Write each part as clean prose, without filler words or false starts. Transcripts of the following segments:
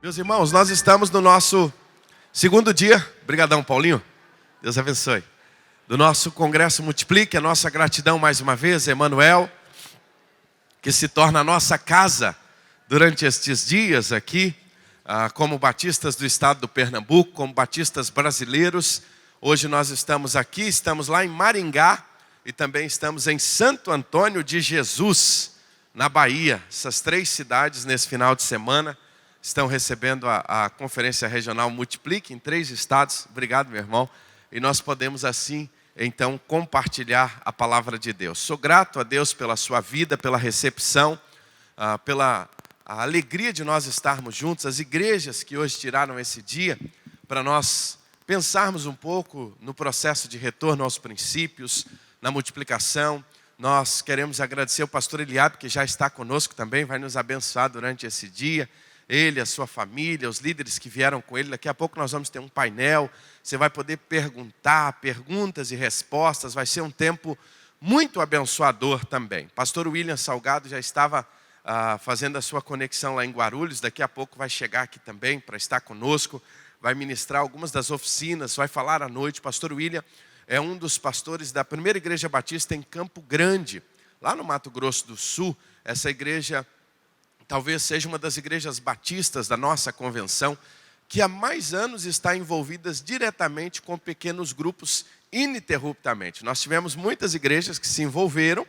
Meus irmãos, nós estamos no nosso segundo dia, brigadão Paulinho, Deus abençoe, do nosso Congresso Multiplique. A nossa gratidão mais uma vez, Emanuel, que se torna a nossa casa durante estes dias aqui, como batistas do estado do Pernambuco, como batistas brasileiros. Hoje nós estamos aqui, estamos lá em Maringá e também estamos em Santo Antônio de Jesus, na Bahia. Essas três cidades nesse final de semana estão recebendo a Conferência Regional Multiplique em 3 estados. Obrigado, meu irmão. E nós podemos assim, então, compartilhar a palavra de Deus. Sou grato a Deus pela sua vida, pela recepção, pela alegria de nós estarmos juntos. As igrejas que hoje tiraram esse dia para nós pensarmos um pouco no processo de retorno aos princípios, na multiplicação. Nós queremos agradecer ao pastor Eliabe, que já está conosco também, vai nos abençoar durante esse dia. Ele, a sua família, os líderes que vieram com ele. Daqui a pouco nós vamos ter um painel. Você vai poder perguntar, perguntas e respostas. Vai ser um tempo muito abençoador também. Pastor William Salgado já estava fazendo a sua conexão lá em Guarulhos. Daqui a pouco vai chegar aqui também para estar conosco. Vai ministrar algumas das oficinas, vai falar à noite. Pastor William é um dos pastores da primeira igreja batista em Campo Grande, lá no Mato Grosso do Sul. Essa igreja talvez seja uma das igrejas batistas da nossa convenção, que há mais anos está envolvidas diretamente com pequenos grupos ininterruptamente. Nós tivemos muitas igrejas que se envolveram,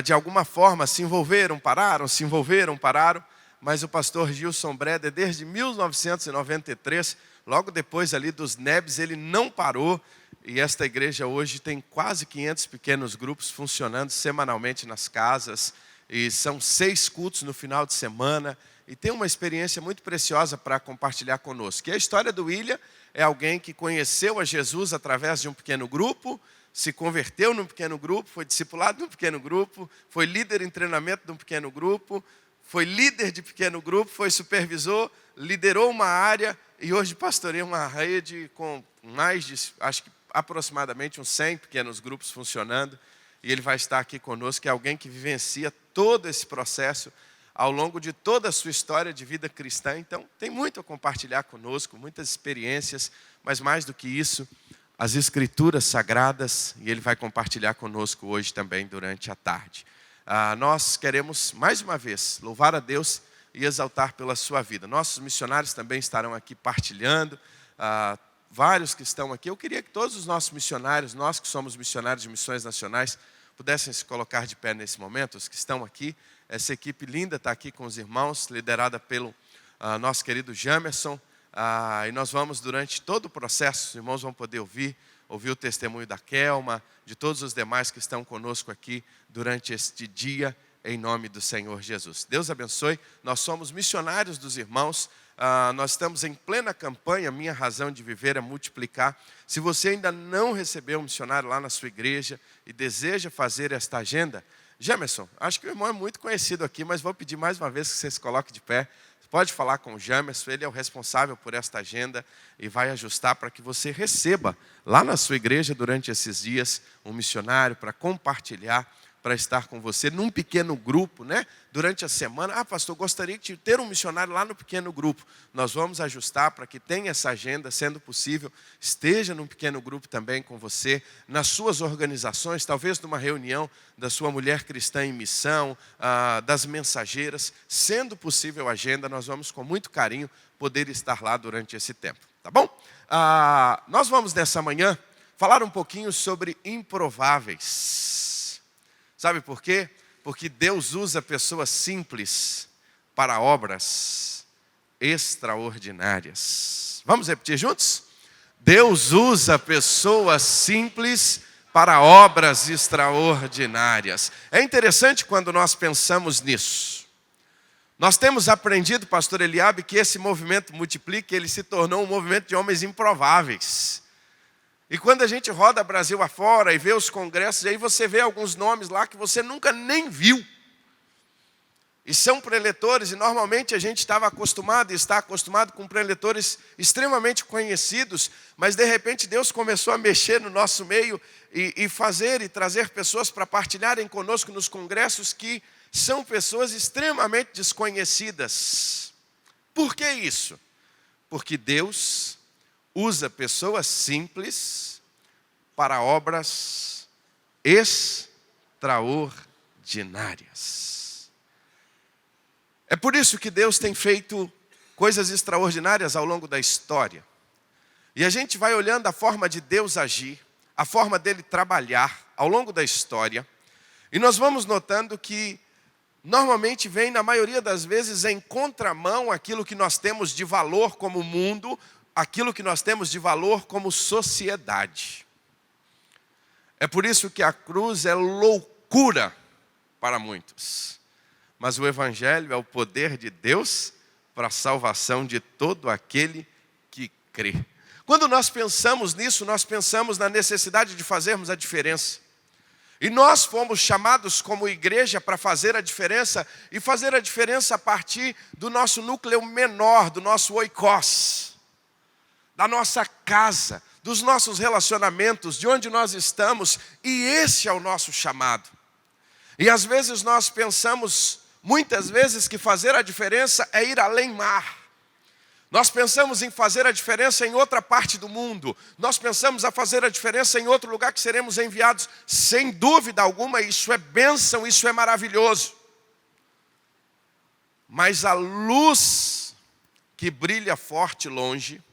de alguma forma se envolveram, pararam, se envolveram, pararam, mas o pastor Gilson Breder, desde 1993, logo depois ali dos NEBs, ele não parou, e esta igreja hoje tem quase 500 pequenos grupos funcionando semanalmente nas casas, e são 6 cultos no final de semana, e tem uma experiência muito preciosa para compartilhar conosco. E a história do William é alguém que conheceu a Jesus através de um pequeno grupo, se converteu num pequeno grupo, foi discipulado num pequeno grupo, foi líder em treinamento de um pequeno grupo, foi líder de pequeno grupo, foi supervisor, liderou uma área e hoje pastoreia uma rede com mais de, acho que aproximadamente uns 100 pequenos grupos funcionando. E ele vai estar aqui conosco, que é alguém que vivencia todo esse processo ao longo de toda a sua história de vida cristã. Então, tem muito a compartilhar conosco, muitas experiências, mas mais do que isso, as Escrituras Sagradas, e ele vai compartilhar conosco hoje também durante a tarde. Nós queremos, mais uma vez, louvar a Deus e exaltar pela sua vida. Nossos missionários também estarão aqui partilhando, vários que estão aqui. Eu queria que todos os nossos missionários, nós que somos missionários de missões nacionais, pudessem se colocar de pé nesse momento, os que estão aqui. Essa equipe linda está aqui com os irmãos, liderada pelo nosso querido Jamerson. E nós vamos, durante todo o processo, os irmãos vão poder ouvir o testemunho da Kelma, de todos os demais que estão conosco aqui durante este dia, em nome do Senhor Jesus. Deus abençoe. Nós somos missionários dos irmãos. Nós estamos em plena campanha. Minha razão de viver é multiplicar. Se você ainda não recebeu um missionário lá na sua igreja e deseja fazer esta agenda, Jamerson, acho que o irmão é muito conhecido aqui, mas vou pedir mais uma vez que você se coloque de pé. Você pode falar com o Jamerson, ele é o responsável por esta agenda e vai ajustar para que você receba lá na sua igreja durante esses dias um missionário para compartilhar, para estar com você num pequeno grupo, né? Durante a semana. Pastor, gostaria de ter um missionário lá no pequeno grupo. Nós vamos ajustar para que tenha essa agenda, sendo possível, esteja num pequeno grupo também com você, nas suas organizações, talvez numa reunião da sua mulher cristã em missão, das mensageiras. Sendo possível a agenda, nós vamos com muito carinho poder estar lá durante esse tempo. Tá bom? Nós vamos nessa manhã falar um pouquinho sobre improváveis. Sabe por quê? Porque Deus usa pessoas simples para obras extraordinárias. Vamos repetir juntos? Deus usa pessoas simples para obras extraordinárias. É interessante quando nós pensamos nisso. Nós temos aprendido, pastor Eliabe, que esse movimento Multiplique, ele se tornou um movimento de homens improváveis. E quando a gente roda Brasil afora e vê os congressos, aí você vê alguns nomes lá que você nunca nem viu. E são preletores, e normalmente a gente estava acostumado e está acostumado com preletores extremamente conhecidos, mas de repente Deus começou a mexer no nosso meio e fazer e trazer pessoas para partilharem conosco nos congressos que são pessoas extremamente desconhecidas. Por que isso? Porque Deus usa pessoas simples para obras extraordinárias. É por isso que Deus tem feito coisas extraordinárias ao longo da história. E a gente vai olhando a forma de Deus agir, a forma dele trabalhar ao longo da história. E nós vamos notando que normalmente vem, na maioria das vezes, em contramão aquilo que nós temos de valor como mundo, aquilo que nós temos de valor como sociedade. É por isso que a cruz é loucura para muitos. Mas o Evangelho é o poder de Deus para a salvação de todo aquele que crê. Quando nós pensamos nisso, nós pensamos na necessidade de fazermos a diferença. E nós fomos chamados como igreja para fazer a diferença, e fazer a diferença a partir do nosso núcleo menor, do nosso oikos, da nossa casa, dos nossos relacionamentos, de onde nós estamos, e esse é o nosso chamado. E às vezes nós pensamos, muitas vezes, que fazer a diferença é ir além mar. Nós pensamos em fazer a diferença em outra parte do mundo. Nós pensamos a fazer a diferença em outro lugar que seremos enviados. Sem dúvida alguma, isso é bênção, isso é maravilhoso. Mas a luz que brilha forte longe,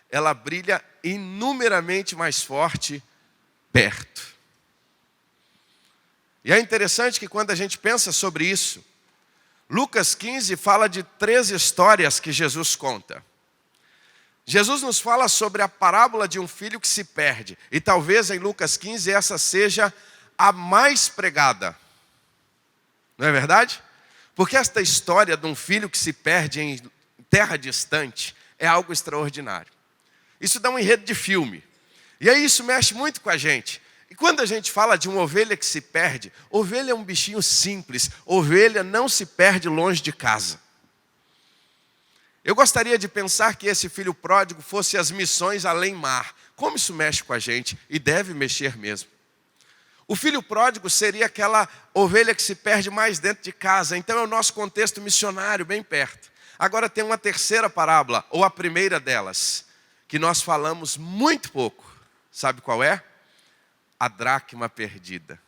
ela brilha inumeramente mais forte perto. E é interessante que quando a gente pensa sobre isso, Lucas 15 fala de 3 histórias que Jesus conta. Jesus nos fala sobre a parábola de um filho que se perde. E talvez em Lucas 15 essa seja a mais pregada. Não é verdade? Porque esta história de um filho que se perde em terra distante é algo extraordinário. Isso dá um enredo de filme. E aí isso mexe muito com a gente. E quando a gente fala de uma ovelha que se perde, ovelha é um bichinho simples. Ovelha não se perde longe de casa. Eu gostaria de pensar que esse filho pródigo fosse as missões além mar. Como isso mexe com a gente? E deve mexer mesmo. O filho pródigo seria aquela ovelha que se perde mais dentro de casa. Então é o nosso contexto missionário, bem perto. Agora tem uma terceira parábola, ou a primeira delas, que nós falamos muito pouco. Sabe qual é? A dracma perdida.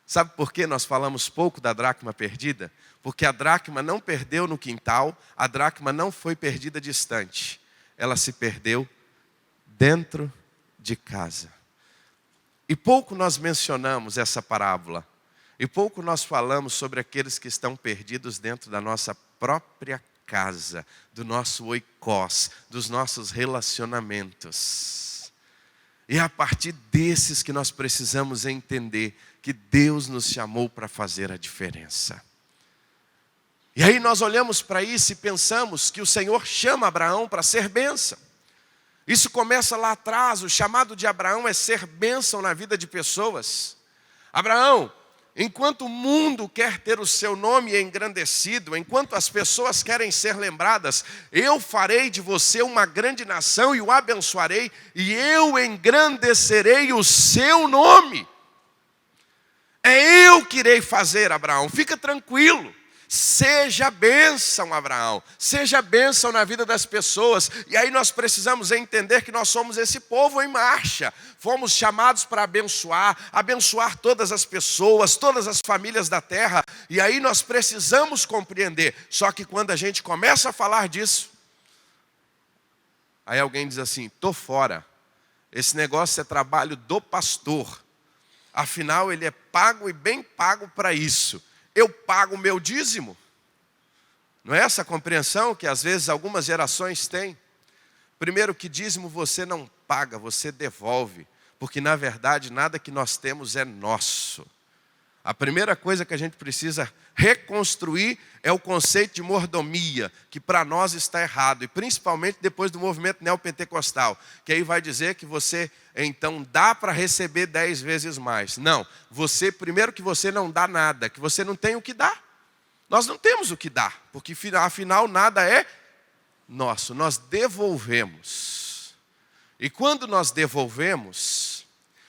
Sabe por que nós falamos pouco da dracma perdida? Porque a dracma não perdeu no quintal, a dracma não foi perdida distante. Ela se perdeu dentro de casa. E pouco nós mencionamos essa parábola. E pouco nós falamos sobre aqueles que estão perdidos dentro da nossa própria casa, do nosso oikos, dos nossos relacionamentos. E é a partir desses que nós precisamos entender que Deus nos chamou para fazer a diferença. E aí nós olhamos para isso e pensamos que o Senhor chama Abraão para ser bênção. Isso começa lá atrás, o chamado de Abraão é ser bênção na vida de pessoas. Abraão, enquanto o mundo quer ter o seu nome engrandecido, enquanto as pessoas querem ser lembradas, eu farei de você uma grande nação e o abençoarei, e eu engrandecerei o seu nome. É eu que irei fazer, Abraão, fica tranquilo. Seja bênção, Abraão. Seja bênção na vida das pessoas. E aí nós precisamos entender que nós somos esse povo em marcha. Fomos chamados para abençoar todas as pessoas, todas as famílias da terra. E aí nós precisamos compreender. Só que quando a gente começa a falar disso, aí alguém diz assim, tô fora. Esse negócio é trabalho do pastor. Afinal, ele é pago e bem pago para isso. Eu pago o meu dízimo. Não é essa a compreensão que às vezes algumas gerações têm? Primeiro que dízimo você não paga, você devolve. Porque na verdade nada que nós temos é nosso. A primeira coisa que a gente precisa reconstruir é o conceito de mordomia, que para nós está errado. E principalmente depois do movimento neopentecostal, que aí vai dizer que você então dá para receber 10 vezes mais. Não, primeiro que você não dá nada, que você não tem o que dar. Nós não temos o que dar, porque afinal nada é nosso, nós devolvemos. E quando nós devolvemos,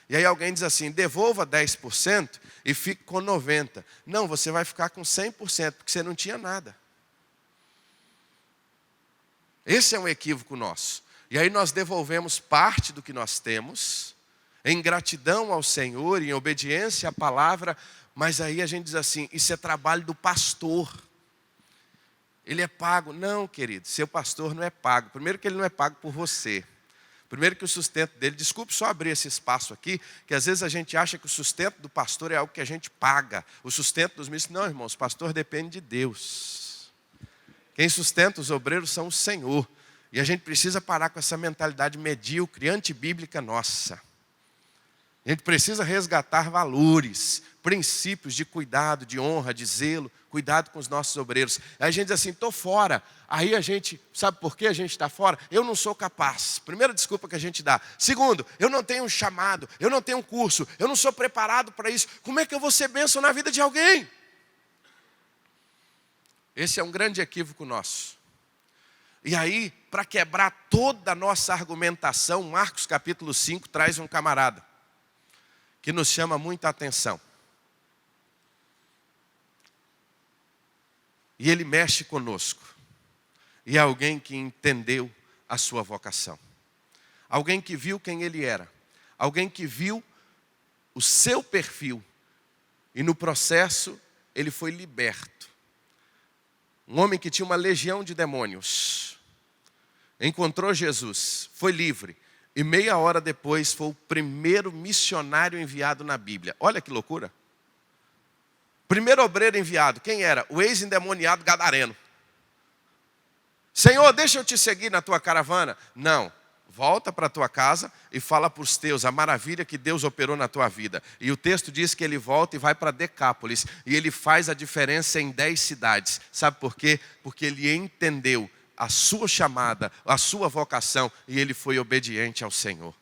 e aí alguém diz assim, devolva 10% e fique com 90%. Não, você vai ficar com 100%, porque você não tinha nada. Esse é um equívoco nosso. E aí nós devolvemos parte do que nós temos, em gratidão ao Senhor, em obediência à palavra, mas aí a gente diz assim, isso é trabalho do pastor. Ele é pago. Não, querido, seu pastor não é pago. Primeiro que ele não é pago por você. Primeiro que o sustento dele, desculpe só abrir esse espaço aqui, que às vezes a gente acha que o sustento do pastor é algo que a gente paga. O sustento dos ministros, não, irmãos, o pastor depende de Deus. Quem sustenta os obreiros são o Senhor. E a gente precisa parar com essa mentalidade medíocre, antibíblica nossa. A gente precisa resgatar valores, princípios de cuidado, de honra, de zelo, cuidado com os nossos obreiros. Aí a gente diz assim, estou fora. Aí a gente, sabe por que a gente está fora? Eu não sou capaz. Primeira desculpa que a gente dá. Segundo, eu não tenho um chamado, eu não tenho um curso, eu não sou preparado para isso. Como é que eu vou ser bênção na vida de alguém? Esse é um grande equívoco nosso. E aí, para quebrar toda a nossa argumentação, Marcos capítulo 5 traz um camarada que nos chama muita atenção. E ele mexe conosco. E é alguém que entendeu a sua vocação. Alguém que viu quem ele era. Alguém que viu o seu perfil. E no processo, ele foi liberto. Um homem que tinha uma legião de demônios. Encontrou Jesus, foi livre. E meia hora depois foi o primeiro missionário enviado na Bíblia. Olha que loucura. Primeiro obreiro enviado, quem era? O ex-endemoniado gadareno. Senhor, deixa eu te seguir na tua caravana. Não, volta para a tua casa e fala para os teus a maravilha que Deus operou na tua vida. E o texto diz que ele volta e vai para Decápolis. E ele faz a diferença em 10 cidades. Sabe por quê? Porque ele entendeu a sua chamada, a sua vocação, e ele foi obediente ao Senhor.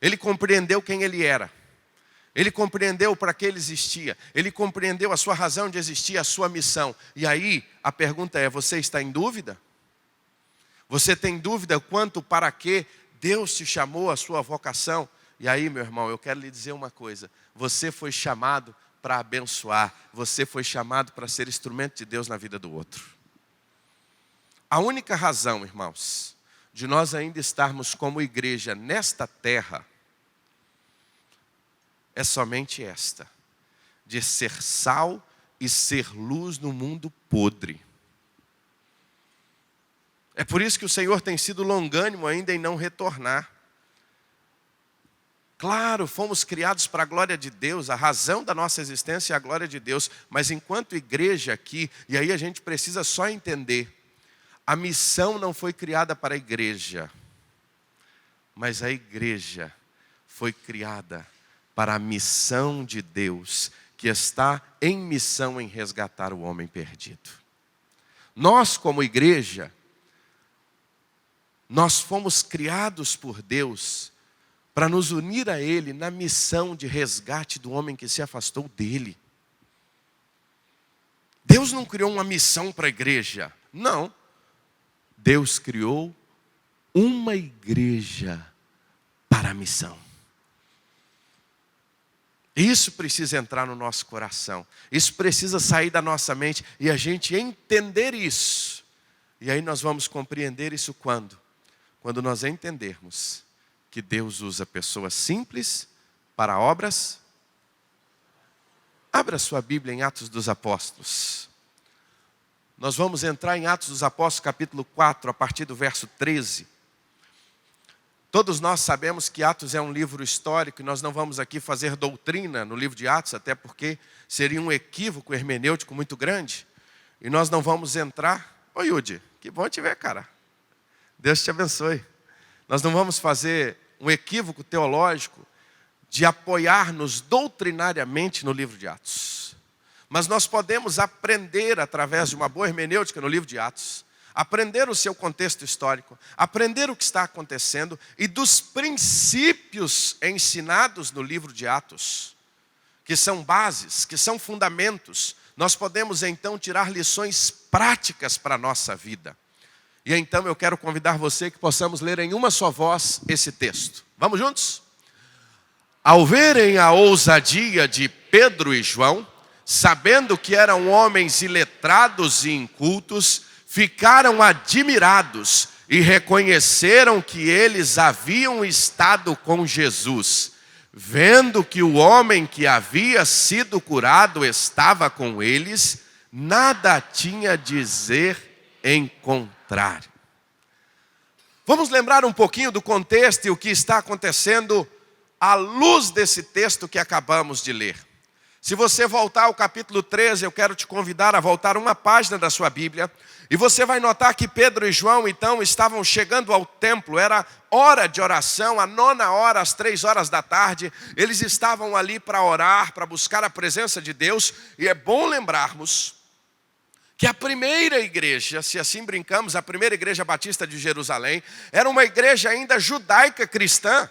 Ele compreendeu quem ele era. Ele compreendeu para que ele existia. Ele compreendeu a sua razão de existir, a sua missão. E aí, a pergunta é, você está em dúvida? Você tem dúvida quanto para que Deus te chamou a sua vocação? E aí, meu irmão, eu quero lhe dizer uma coisa. Você foi chamado para abençoar. Você foi chamado para ser instrumento de Deus na vida do outro. A única razão, irmãos, de nós ainda estarmos como igreja nesta terra, é somente esta, de ser sal e ser luz no mundo podre. É por isso que o Senhor tem sido longânimo ainda em não retornar. Claro, fomos criados para a glória de Deus, a razão da nossa existência é a glória de Deus, mas enquanto igreja aqui, e aí a gente precisa só entender, a missão não foi criada para a igreja, mas a igreja foi criada para a missão de Deus, que está em missão em resgatar o homem perdido. Nós, como igreja, nós fomos criados por Deus para nos unir a Ele na missão de resgate do homem que se afastou dEle. Deus não criou uma missão para a igreja, não. Deus criou uma igreja para a missão. Isso precisa entrar no nosso coração. Isso precisa sair da nossa mente e a gente entender isso. E aí nós vamos compreender isso quando? Quando nós entendermos que Deus usa pessoas simples para obras. Abra sua Bíblia em Atos dos Apóstolos. Nós vamos entrar em Atos dos Apóstolos, capítulo 4, a partir do verso 13. Todos nós sabemos que Atos é um livro histórico e nós não vamos aqui fazer doutrina no livro de Atos, até porque seria um equívoco hermenêutico muito grande. E nós não vamos entrar... Ô Yudi, que bom te ver, cara. Deus te abençoe. Nós não vamos fazer um equívoco teológico de apoiar-nos doutrinariamente no livro de Atos. Mas nós podemos aprender através de uma boa hermenêutica no livro de Atos, aprender o seu contexto histórico, aprender o que está acontecendo e dos princípios ensinados no livro de Atos, que são bases, que são fundamentos, nós podemos então tirar lições práticas para a nossa vida. E então eu quero convidar você que possamos ler em uma só voz esse texto. Vamos juntos? Ao verem a ousadia de Pedro e João, sabendo que eram homens iletrados e incultos, ficaram admirados e reconheceram que eles haviam estado com Jesus. Vendo que o homem que havia sido curado estava com eles, nada tinha a dizer em contrário. Vamos lembrar um pouquinho do contexto e o que está acontecendo à luz desse texto que acabamos de ler. Se você voltar ao capítulo 13, eu quero te convidar a voltar uma página da sua Bíblia, e você vai notar que Pedro e João, então, estavam chegando ao templo, era hora de oração, a 9h, às 3h da tarde, eles estavam ali para orar, para buscar a presença de Deus, e é bom lembrarmos que a primeira igreja, se assim brincamos, a primeira igreja batista de Jerusalém, era uma igreja ainda judaica cristã.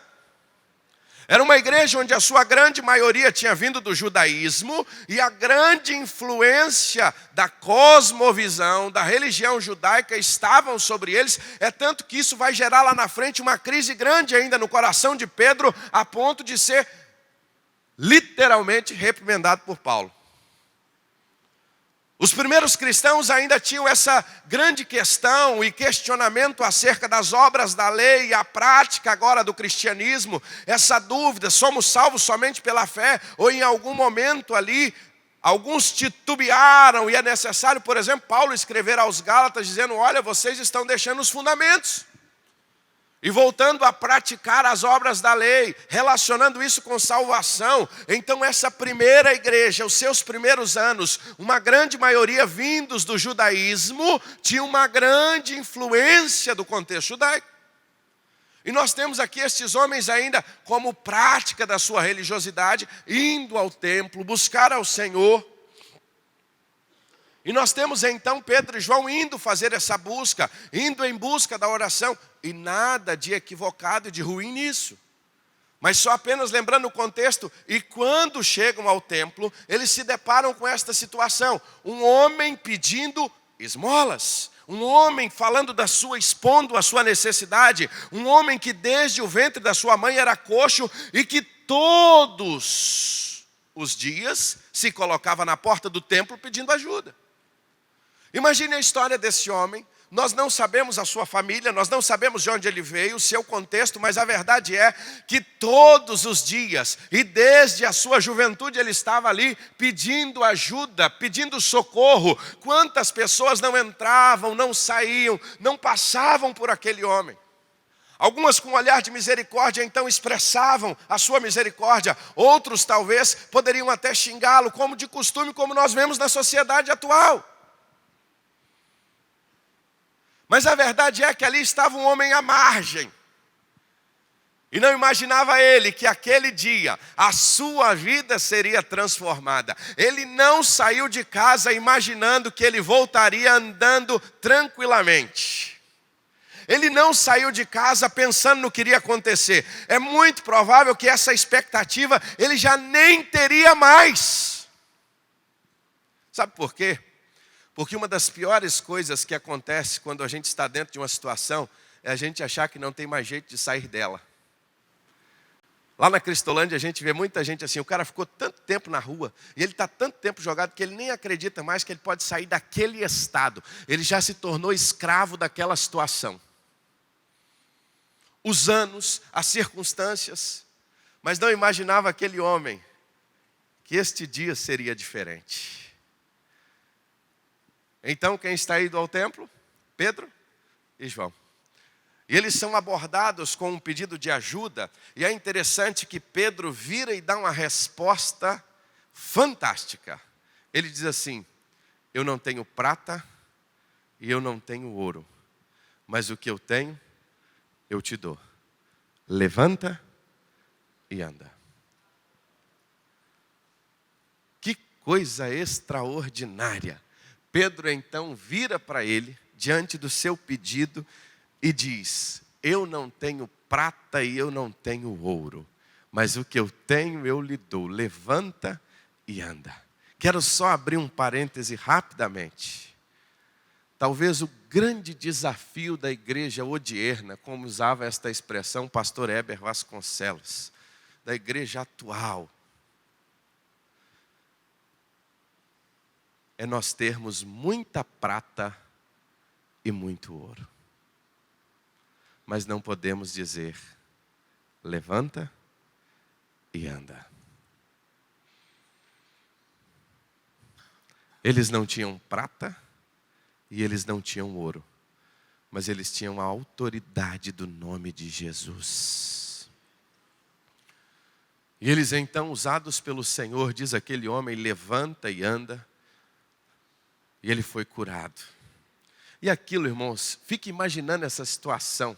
Era uma igreja onde a sua grande maioria tinha vindo do judaísmo e a grande influência da cosmovisão, da religião judaica estavam sobre eles. É tanto que isso vai gerar lá na frente uma crise grande ainda no coração de Pedro, a ponto de ser literalmente reprimandado por Paulo. Os primeiros cristãos ainda tinham essa grande questão e questionamento acerca das obras da lei e a prática agora do cristianismo. Essa dúvida, somos salvos somente pela fé? Ou em algum momento ali, alguns titubearam e é necessário, por exemplo, Paulo escrever aos Gálatas dizendo, olha, vocês estão deixando os fundamentos. E voltando a praticar as obras da lei, relacionando isso com salvação. Então essa primeira igreja, os seus primeiros anos, uma grande maioria vindos do judaísmo, tinha uma grande influência do contexto judaico. E nós temos aqui estes homens ainda como prática da sua religiosidade, indo ao templo, buscar ao Senhor. E nós temos então Pedro e João indo fazer essa busca, indo em busca da oração. E nada de equivocado e de ruim nisso. Mas só apenas lembrando o contexto, e quando chegam ao templo, eles se deparam com esta situação. Um homem pedindo esmolas. Um homem falando expondo a sua necessidade. Um homem que desde o ventre da sua mãe era coxo e que todos os dias se colocava na porta do templo pedindo ajuda. Imagine a história desse homem. Nós não sabemos a sua família, nós não sabemos de onde ele veio, o seu contexto, mas a verdade é que todos os dias, e desde a sua juventude ele estava ali pedindo ajuda, pedindo socorro. Quantas pessoas não entravam, não saíam, não passavam por aquele homem. Algumas com um olhar de misericórdia então expressavam a sua misericórdia, outros talvez poderiam até xingá-lo, como de costume, como nós vemos na sociedade atual. Mas a verdade é que ali estava um homem à margem. E não imaginava ele que aquele dia a sua vida seria transformada. Ele não saiu de casa imaginando que ele voltaria andando tranquilamente. Ele não saiu de casa pensando no que iria acontecer. É muito provável que essa expectativa ele já nem teria mais. Sabe por quê? Porque uma das piores coisas que acontece quando a gente está dentro de uma situação é a gente achar que não tem mais jeito de sair dela. Lá na Cristolândia a gente vê muita gente assim, o cara ficou tanto tempo na rua, e ele está tanto tempo jogado que ele nem acredita mais que ele pode sair daquele estado. Ele já se tornou escravo daquela situação. Os anos, as circunstâncias, mas não imaginava aquele homem que este dia seria diferente. Então quem está indo ao templo? Pedro e João. E eles são abordados com um pedido de ajuda. E é interessante que Pedro vira e dá uma resposta fantástica. Ele diz assim, eu não tenho prata e eu não tenho ouro. Mas o que eu tenho, eu te dou. Levanta e anda. Que coisa extraordinária. Pedro então vira para ele, diante do seu pedido, e diz, eu não tenho prata e eu não tenho ouro, mas o que eu tenho eu lhe dou, levanta e anda. Quero só abrir um parêntese rapidamente. Talvez o grande desafio da igreja odierna, como usava esta expressão o pastor Heber Vasconcelos, da igreja atual, é nós termos muita prata e muito ouro. mas não podemos dizer: levanta e anda. Eles não tinham prata e eles não tinham ouro, mas eles tinham a autoridade do nome de Jesus. E eles então, usados pelo Senhor, diz aquele homem: levanta e anda. E ele foi curado. E aquilo, irmãos, fique imaginando essa situação.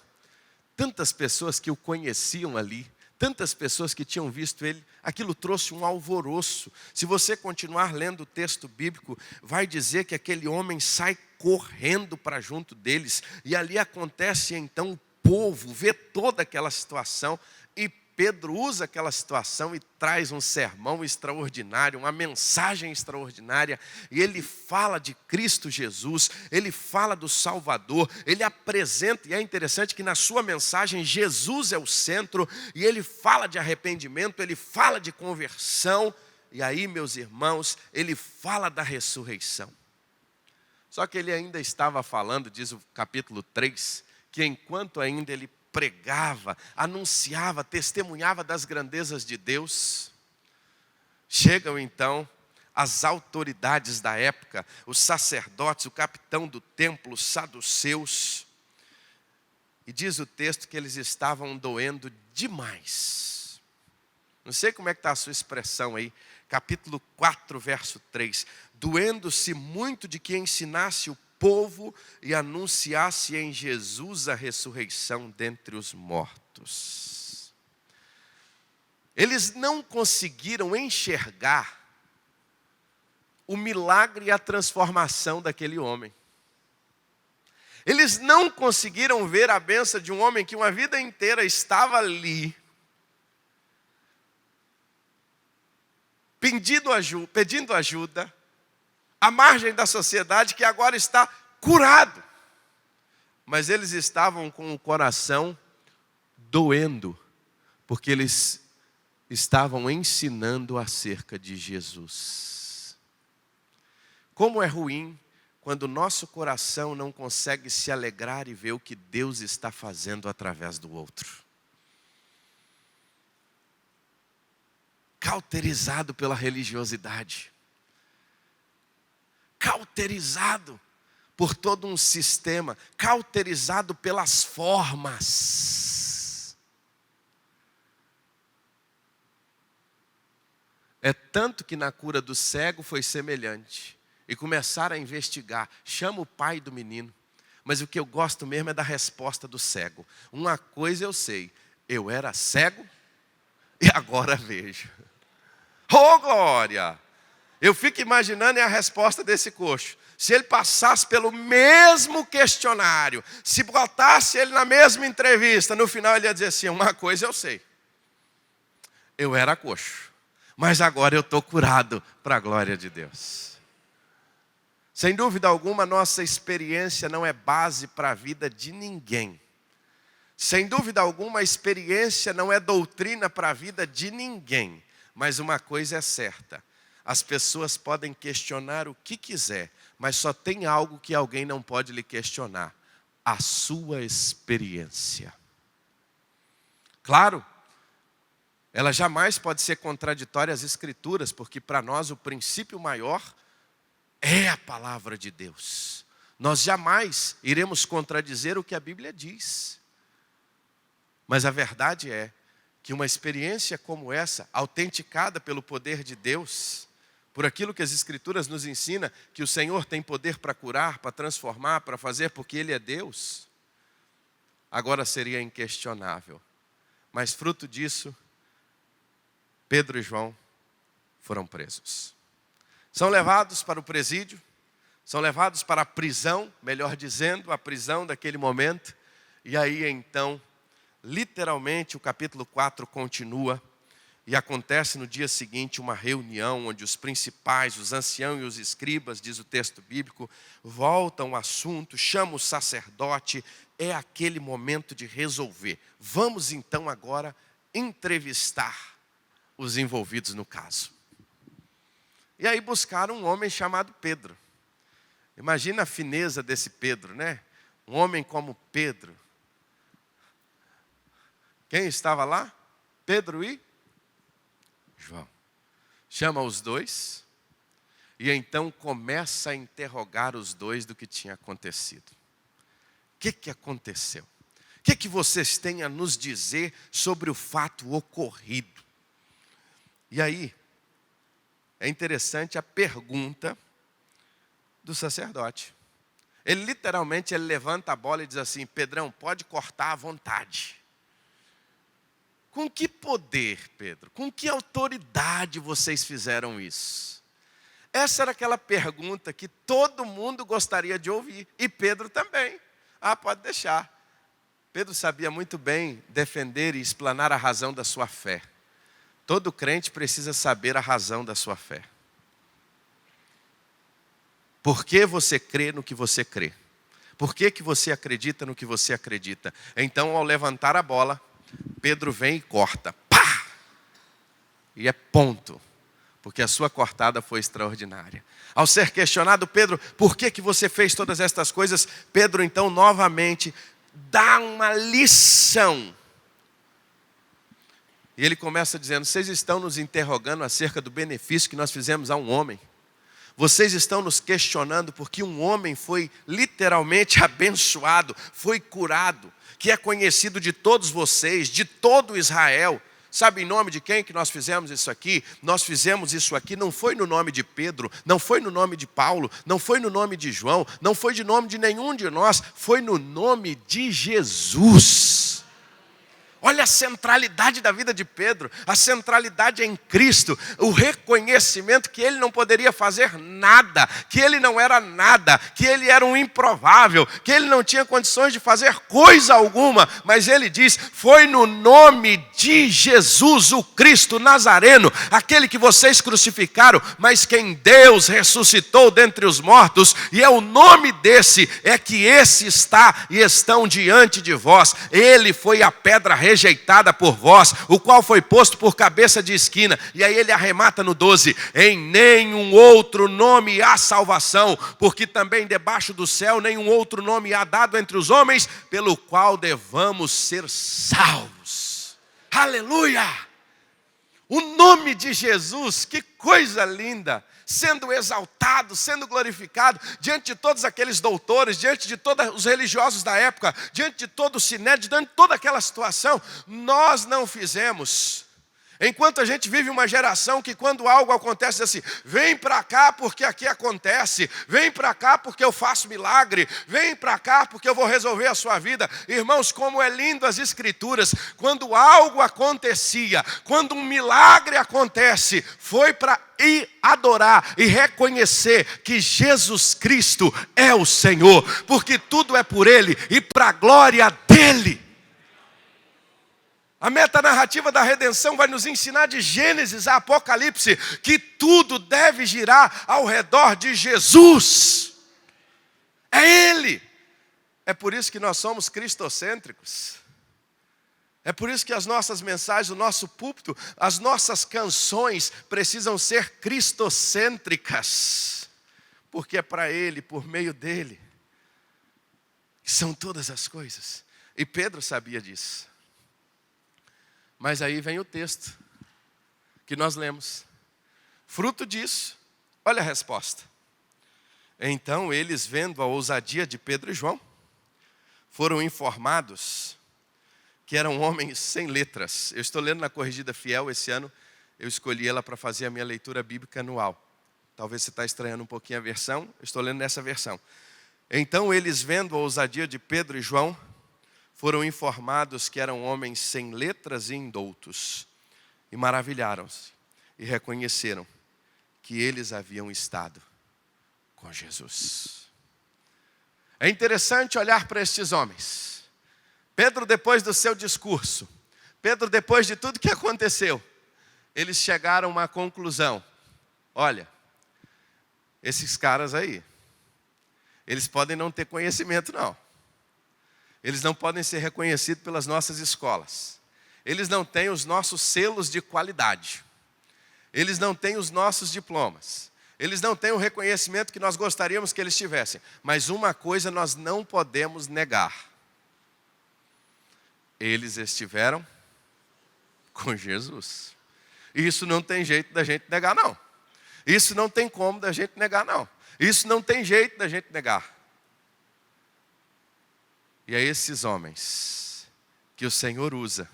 Tantas pessoas que o conheciam ali, tantas pessoas que tinham visto ele, aquilo trouxe um alvoroço. Se você continuar lendo o texto bíblico, vai dizer que aquele homem sai correndo para junto deles. E ali acontece então o povo vê toda aquela situação e Pedro usa aquela situação e traz um sermão extraordinário, uma mensagem extraordinária. E ele fala de Cristo Jesus, ele fala do Salvador, ele apresenta, e é interessante que na sua mensagem Jesus é o centro, e ele fala de arrependimento, ele fala de conversão, e aí, meus irmãos, ele fala da ressurreição. Só que ele ainda estava falando, diz o capítulo 3, que enquanto ainda ele pregava, anunciava, testemunhava das grandezas de Deus, chegam então as autoridades da época, os sacerdotes, o capitão do templo, os saduceus, e diz o texto que eles estavam doendo demais. Não sei como é que está a sua expressão aí, capítulo 4, verso 3, doendo-se muito de que ensinasse o povo e anunciasse em Jesus a ressurreição dentre os mortos. Eles não conseguiram enxergar o milagre e a transformação daquele homem. Eles não conseguiram ver a bênção de um homem que uma vida inteira estava ali, pedindo ajuda, à margem da sociedade, que agora está curado. Mas eles estavam com o coração doendo, porque eles estavam ensinando acerca de Jesus. Como é ruim quando o nosso coração não consegue se alegrar e ver o que Deus está fazendo através do outro. Cauterizado pela religiosidade. Cauterizado por todo um sistema, cauterizado pelas formas. É tanto que na cura do cego foi semelhante. E começaram a investigar, chama o pai do menino. Mas o que eu gosto mesmo é da resposta do cego. Uma coisa eu sei, eu era cego e agora vejo. Oh, glória! Eu fico imaginando a resposta desse coxo. Se ele passasse pelo mesmo questionário, se botasse ele na mesma entrevista, no final ele ia dizer assim: uma coisa eu sei, eu era coxo, mas agora eu estou curado para a glória de Deus. Sem dúvida alguma, nossa experiência não é base para a vida de ninguém. Sem dúvida alguma, a experiência não é doutrina para a vida de ninguém. Mas uma coisa é certa: as pessoas podem questionar o que quiser, mas só tem algo que alguém não pode lhe questionar: a sua experiência. Claro, ela jamais pode ser contraditória às Escrituras, porque para nós o princípio maior é a palavra de Deus. Nós jamais iremos contradizer o que a Bíblia diz. Mas a verdade é que uma experiência como essa, autenticada pelo poder de Deus, por aquilo que as Escrituras nos ensinam, que o Senhor tem poder para curar, para transformar, para fazer, porque Ele é Deus, agora seria inquestionável. Mas fruto disso, Pedro e João foram presos. São levados para o presídio, são levados para a prisão, melhor dizendo, a prisão daquele momento. E aí então, literalmente o capítulo 4 continua. E acontece no dia seguinte uma reunião onde os principais, os anciãos e os escribas, diz o texto bíblico, voltam ao assunto, chamam o sacerdote. É aquele momento de resolver. Vamos então agora entrevistar os envolvidos no caso. E aí buscaram um homem chamado Pedro. Imagina a fineza desse Pedro, né? Um homem como Pedro. Quem estava lá? Pedro e João. Chama os dois e então começa a interrogar os dois do que tinha acontecido. O que aconteceu? O que vocês têm a nos dizer sobre o fato ocorrido? E aí, é interessante a pergunta do sacerdote. Ele literalmente levanta a bola e diz assim: Pedrão, pode cortar à vontade. Com que poder, Pedro? Com que autoridade vocês fizeram isso? Essa era aquela pergunta que todo mundo gostaria de ouvir. E Pedro também. Ah, pode deixar. Pedro sabia muito bem defender e explanar a razão da sua fé. Todo crente precisa saber a razão da sua fé. Por que você crê no que você crê? Por que você acredita no que você acredita? Então, ao levantar a bola, Pedro vem e corta. Pá! E é ponto. Porque a sua cortada foi extraordinária. Ao ser questionado, Pedro, por que você fez todas estas coisas? Pedro, então, novamente, dá uma lição. E ele começa dizendo: vocês estão nos interrogando acerca do benefício que nós fizemos a um homem. Vocês estão nos questionando porque um homem foi literalmente abençoado, foi curado, que é conhecido de todos vocês, de todo Israel. Sabe em nome de quem que nós fizemos isso aqui? Nós fizemos isso aqui, não foi no nome de Pedro, não foi no nome de Paulo, não foi no nome de João, não foi de nome de nenhum de nós, foi no nome de Jesus. Olha a centralidade da vida de Pedro, a centralidade é em Cristo, o reconhecimento que ele não poderia fazer nada, que ele não era nada, que ele era um improvável, que ele não tinha condições de fazer coisa alguma, mas ele diz: foi no nome de Jesus, o Cristo Nazareno, aquele que vocês crucificaram, mas quem Deus ressuscitou dentre os mortos, e é o nome desse, é que esse está e estão diante de vós. Ele foi a pedra rejeitada por vós, o qual foi posto por cabeça de esquina. E aí ele arremata no 12: em nenhum outro nome há salvação, porque também debaixo do céu nenhum outro nome há dado entre os homens, pelo qual devamos ser salvos. Aleluia! O nome de Jesus, que coisa linda, sendo exaltado, sendo glorificado, diante de todos aqueles doutores, diante de todos os religiosos da época, diante de todo o sinédrio, diante de toda aquela situação. Nós não fizemos. Enquanto a gente vive uma geração que quando algo acontece diz assim: vem para cá porque aqui acontece, vem para cá porque eu faço milagre, vem para cá porque eu vou resolver a sua vida. Irmãos, como é lindo as escrituras, quando algo acontecia, quando um milagre acontece, foi para ir adorar e reconhecer que Jesus Cristo é o Senhor, porque tudo é por Ele e para a glória dEle. A metanarrativa da redenção vai nos ensinar de Gênesis a Apocalipse que tudo deve girar ao redor de Jesus. É Ele. É por isso que nós somos cristocêntricos. É por isso que as nossas mensagens, o nosso púlpito, as nossas canções precisam ser cristocêntricas. Porque é para Ele, por meio dEle, que são todas as coisas. E Pedro sabia disso. Mas aí vem o texto que nós lemos. Fruto disso, olha a resposta. Então eles, vendo a ousadia de Pedro e João, foram informados que eram homens sem letras. Eu estou lendo na Corrigida Fiel esse ano, eu escolhi ela para fazer a minha leitura bíblica anual. Talvez você está estranhando um pouquinho a versão, eu estou lendo nessa versão. Então eles, vendo a ousadia de Pedro e João, foram informados que eram homens sem letras e indoutos, e maravilharam-se, e reconheceram que eles haviam estado com Jesus. É interessante olhar para estes homens. Pedro, depois do seu discurso, Pedro, depois de tudo que aconteceu, eles chegaram a uma conclusão: olha, esses caras aí, eles podem não ter conhecimento não. Eles não podem ser reconhecidos pelas nossas escolas. Eles não têm os nossos selos de qualidade. Eles não têm os nossos diplomas. Eles não têm o reconhecimento que nós gostaríamos que eles tivessem. Mas uma coisa nós não podemos negar: eles estiveram com Jesus. E isso não tem jeito da gente negar, não. Isso não tem como da gente negar, não. Isso não tem jeito da gente negar. E é esses homens que o Senhor usa.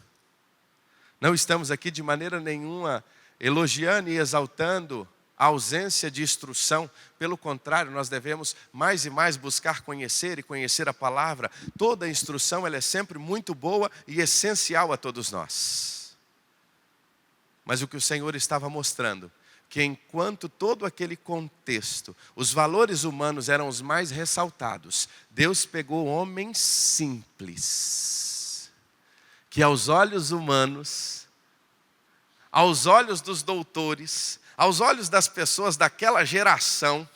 Não estamos aqui de maneira nenhuma elogiando e exaltando a ausência de instrução. Pelo contrário, nós devemos mais e mais buscar conhecer e conhecer a palavra. Toda a instrução ela é sempre muito boa e essencial a todos nós. Mas o que o Senhor estava mostrando, que enquanto todo aquele contexto, os valores humanos eram os mais ressaltados, Deus pegou homens simples, que aos olhos humanos, aos olhos dos doutores, aos olhos das pessoas daquela geração,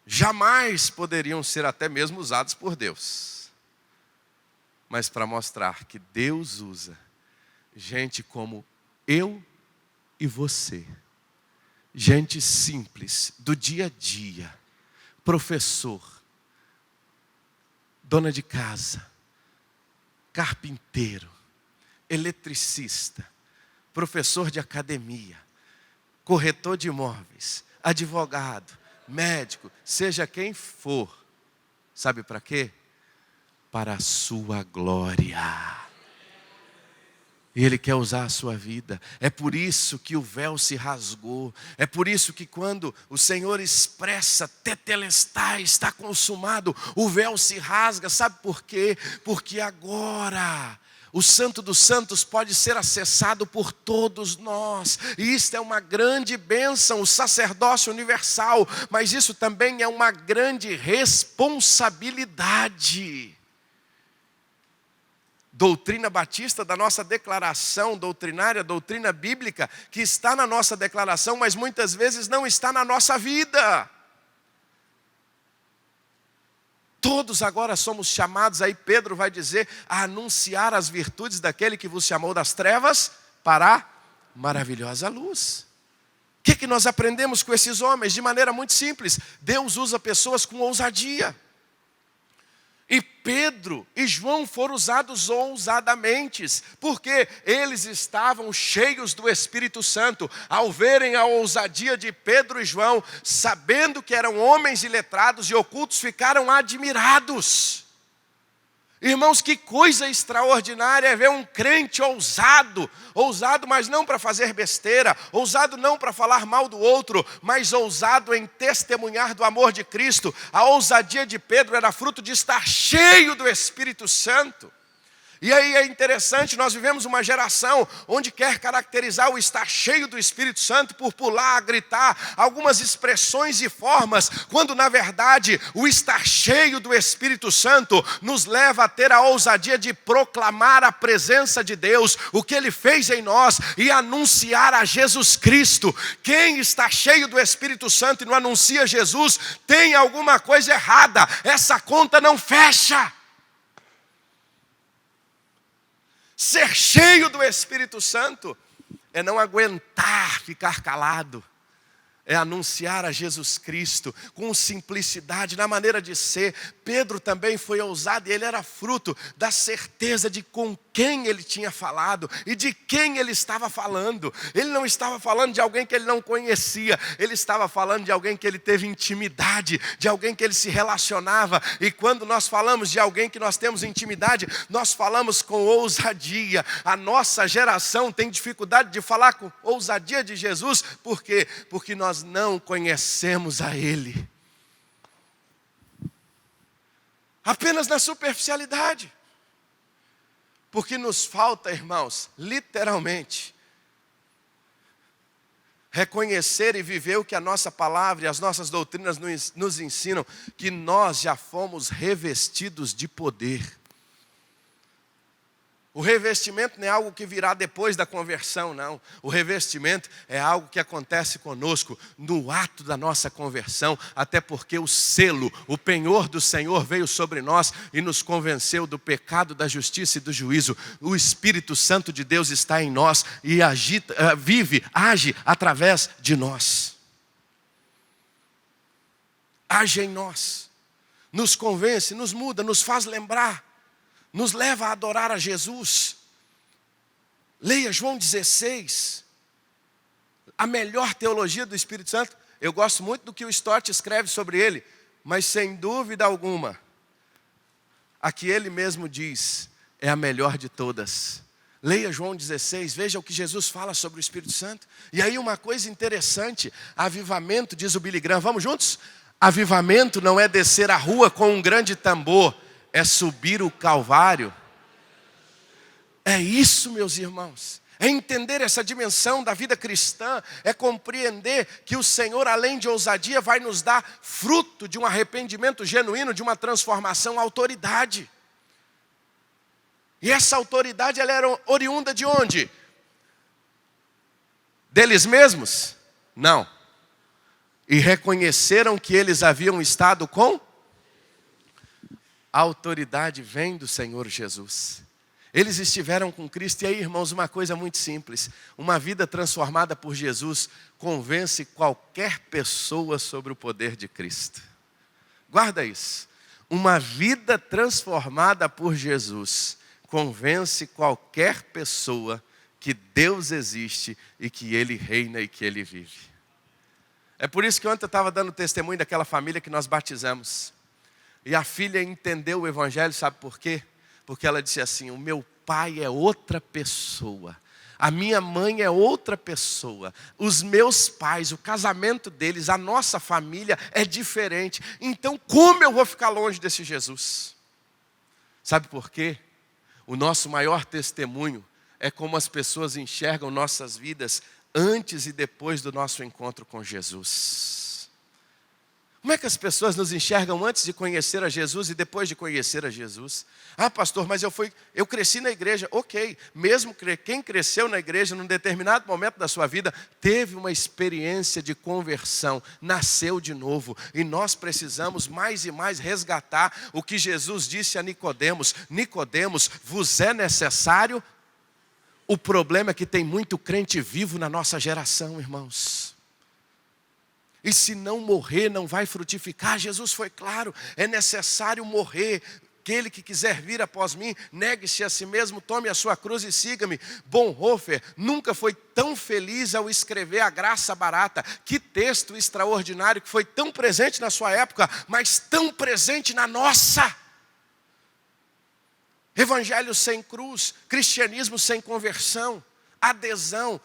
jamais poderiam ser até mesmo usados por Deus. Mas para mostrar que Deus usa gente como eu e você, gente simples, do dia a dia, professor, dona de casa, carpinteiro, eletricista, professor de academia, corretor de imóveis, advogado, médico, seja quem for. Sabe para quê? Para a sua glória. E Ele quer usar a sua vida. É por isso que o véu se rasgou. É por isso que quando o Senhor expressa tetelestai, está consumado, o véu se rasga. Sabe por quê? Porque agora o Santo dos Santos pode ser acessado por todos nós. E isto é uma grande bênção, o sacerdócio universal. Mas isso também é uma grande responsabilidade. Doutrina batista da nossa declaração doutrinária, doutrina bíblica, que está na nossa declaração, mas muitas vezes não está na nossa vida. Todos agora somos chamados, aí Pedro vai dizer, a anunciar as virtudes daquele que vos chamou das trevas para a maravilhosa luz. O que nós aprendemos com esses homens? De maneira muito simples, Deus usa pessoas com ousadia. E Pedro e João foram usados ousadamente, porque eles estavam cheios do Espírito Santo. Ao verem a ousadia de Pedro e João, sabendo que eram homens iletrados e ocultos, ficaram admirados. Irmãos, que coisa extraordinária é ver um crente ousado, mas não para fazer besteira, ousado não para falar mal do outro, mas ousado em testemunhar do amor de Cristo. A ousadia de Pedro era fruto de estar cheio do Espírito Santo. E aí é interessante, nós vivemos uma geração onde quer caracterizar o estar cheio do Espírito Santo por pular, gritar, algumas expressões e formas, quando na verdade o estar cheio do Espírito Santo nos leva a ter a ousadia de proclamar a presença de Deus, o que Ele fez em nós e anunciar a Jesus Cristo. Quem está cheio do Espírito Santo e não anuncia Jesus, tem alguma coisa errada, essa conta não fecha. Ser cheio do Espírito Santo é não aguentar ficar calado. É anunciar a Jesus Cristo com simplicidade, na maneira de ser. Pedro também foi ousado e ele era fruto da certeza de com quem ele tinha falado e de quem ele estava falando. Ele não estava falando de alguém que ele não conhecia, ele estava falando de alguém que ele teve intimidade, de alguém que ele se relacionava. E quando nós falamos de alguém que nós temos intimidade, nós falamos com ousadia. A nossa geração tem dificuldade de falar com ousadia de Jesus, por quê? Porque nós não conhecemos a Ele. Apenas na superficialidade. Porque nos falta, irmãos, literalmente, reconhecer e viver o que a nossa palavra e as nossas doutrinas nos ensinam, que nós já fomos revestidos de poder. O revestimento não é algo que virá depois da conversão, não. O revestimento é algo que acontece conosco no ato da nossa conversão, até porque o selo, o penhor do Senhor veio sobre nós e nos convenceu do pecado, da justiça e do juízo. O Espírito Santo de Deus está em nós e age através de nós. Age em nós, nos convence, nos muda, nos faz lembrar, nos leva a adorar a Jesus. Leia João 16. A melhor teologia do Espírito Santo. Eu gosto muito do que o Stott escreve sobre ele, mas sem dúvida alguma, a que ele mesmo diz é a melhor de todas. Leia João 16, veja o que Jesus fala sobre o Espírito Santo. E aí uma coisa interessante, avivamento, diz o Billy Graham, vamos juntos? Avivamento não é descer a rua com um grande tambor, é subir o Calvário. É isso, meus irmãos. É entender essa dimensão da vida cristã, é compreender que o Senhor, além de ousadia, vai nos dar fruto de um arrependimento genuíno, de uma transformação, autoridade. E essa autoridade, ela era oriunda de onde? Deles mesmos? Não. E reconheceram que eles haviam estado com? A autoridade vem do Senhor Jesus. Eles estiveram com Cristo. E aí, irmãos, uma coisa muito simples. Uma vida transformada por Jesus convence qualquer pessoa sobre o poder de Cristo. Guarda isso. Uma vida transformada por Jesus convence qualquer pessoa que Deus existe e que Ele reina e que Ele vive. É por isso que ontem eu estava dando testemunho daquela família que nós batizamos. E a filha entendeu o Evangelho, sabe por quê? Porque ela disse assim, o meu pai é outra pessoa, a minha mãe é outra pessoa, os meus pais, o casamento deles, a nossa família é diferente. Então como eu vou ficar longe desse Jesus? Sabe por quê? O nosso maior testemunho é como as pessoas enxergam nossas vidas antes e depois do nosso encontro com Jesus. Como é que as pessoas nos enxergam antes de conhecer a Jesus e depois de conhecer a Jesus? Ah, pastor, mas eu cresci na igreja. Ok, mesmo quem cresceu na igreja num determinado momento da sua vida, teve uma experiência de conversão, nasceu de novo. E nós precisamos mais e mais resgatar o que Jesus disse a Nicodemos. Nicodemos, vos é necessário? O problema é que tem muito crente vivo na nossa geração, irmãos. E se não morrer, não vai frutificar. Jesus foi claro, é necessário morrer. Aquele que quiser vir após mim, negue-se a si mesmo, tome a sua cruz e siga-me. Bonhoeffer nunca foi tão feliz ao escrever A Graça Barata. Que texto extraordinário, que foi tão presente na sua época, mas tão presente na nossa. Evangelho sem cruz, cristianismo sem conversão, adesão.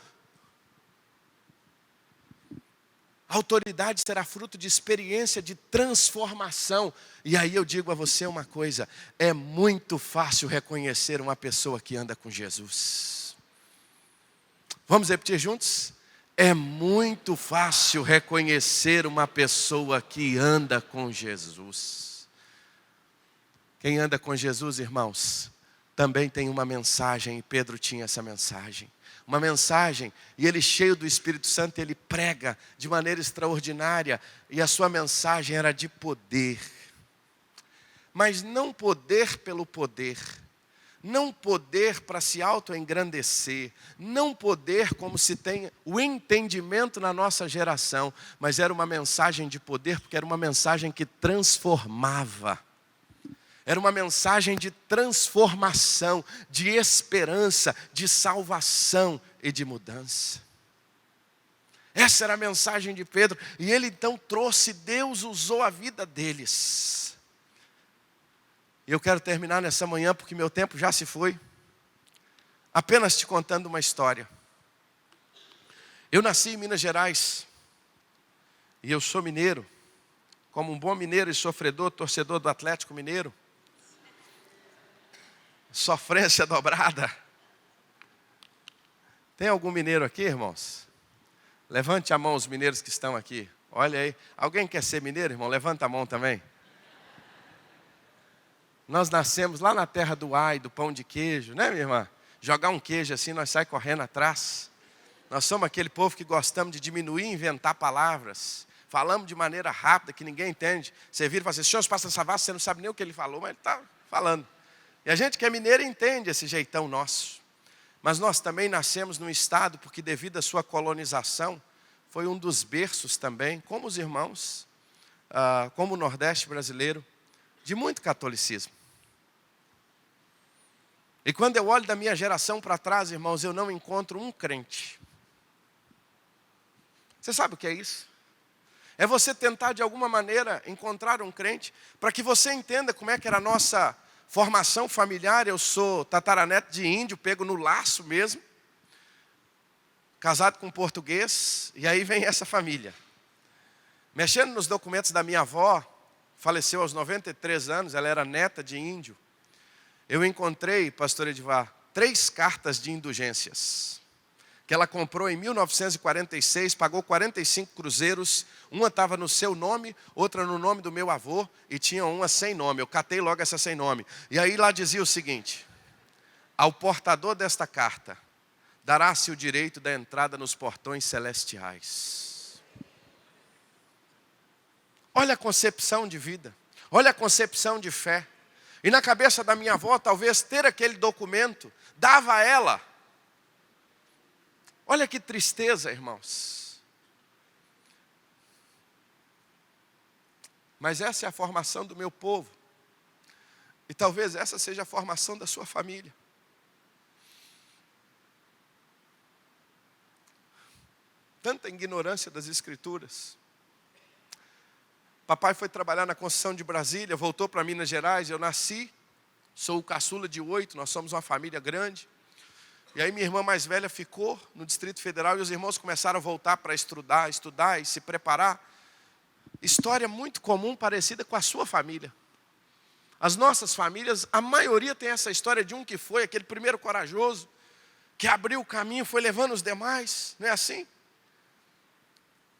A autoridade será fruto de experiência de transformação. E aí eu digo a você uma coisa, é muito fácil reconhecer uma pessoa que anda com Jesus. Vamos repetir juntos? É muito fácil reconhecer uma pessoa que anda com Jesus. Quem anda com Jesus, irmãos, também tem uma mensagem, e Pedro tinha essa mensagem. Uma mensagem, e ele cheio do Espírito Santo, ele prega de maneira extraordinária, e a sua mensagem era de poder. Mas não poder pelo poder, não poder para se auto-engrandecer, não poder como se tem o entendimento na nossa geração, mas era uma mensagem de poder, porque era uma mensagem que transformava. Era uma mensagem de transformação, de esperança, de salvação e de mudança. Essa era a mensagem de Pedro. E ele então trouxe, Deus usou a vida deles. E eu quero terminar nessa manhã, porque meu tempo já se foi, apenas te contando uma história. Eu nasci em Minas Gerais, e eu sou mineiro, como um bom mineiro e sofredor, torcedor do Atlético Mineiro. Sofrência dobrada. Tem algum mineiro aqui, irmãos? Levante a mão os mineiros que estão aqui. Olha aí. Alguém quer ser mineiro, irmão? Levanta a mão também. Nós nascemos lá na terra do ai, do pão de queijo, né, minha irmã? Jogar um queijo assim, nós saímos correndo atrás. Nós somos aquele povo que gostamos de diminuir e inventar palavras. Falamos de maneira rápida, que ninguém entende. Você vira e fala assim, senhor, passa essa vasta, você não sabe nem o que ele falou, mas ele está falando. E a gente que é mineiro entende esse jeitão nosso. Mas nós também nascemos num estado, porque devido à sua colonização, foi um dos berços também, como os irmãos, como o Nordeste brasileiro, de muito catolicismo. E quando eu olho da minha geração para trás, irmãos, eu não encontro um crente. Você sabe o que é isso? É você tentar de alguma maneira encontrar um crente, para que você entenda como é que era a nossa formação familiar. Eu sou tataraneto de índio, pego no laço mesmo, casado com um português, e aí vem essa família. Mexendo nos documentos da minha avó, faleceu aos 93 anos, ela era neta de índio. Eu encontrei, pastor Edivar, 3 cartas de indulgências que ela comprou em 1946, pagou 45 cruzeiros, uma estava no seu nome, outra no nome do meu avô, e tinha uma sem nome. Eu catei logo essa sem nome. E aí lá dizia o seguinte: ao portador desta carta, dará-se o direito da entrada nos portões celestiais. Olha a concepção de vida, olha a concepção de fé. E na cabeça da minha avó, talvez ter aquele documento dava a ela. Olha que tristeza, irmãos. Mas essa é a formação do meu povo. E talvez essa seja a formação da sua família. Tanta ignorância das Escrituras. Papai foi trabalhar na construção de Brasília, voltou para Minas Gerais. Eu nasci, sou o caçula de 8, nós somos uma família grande. E aí minha irmã mais velha ficou no Distrito Federal e os irmãos começaram a voltar para estudar e se preparar. História muito comum, parecida com a sua família. As nossas famílias, a maioria tem essa história de um que foi, aquele primeiro corajoso, que abriu o caminho, foi levando os demais, não é assim?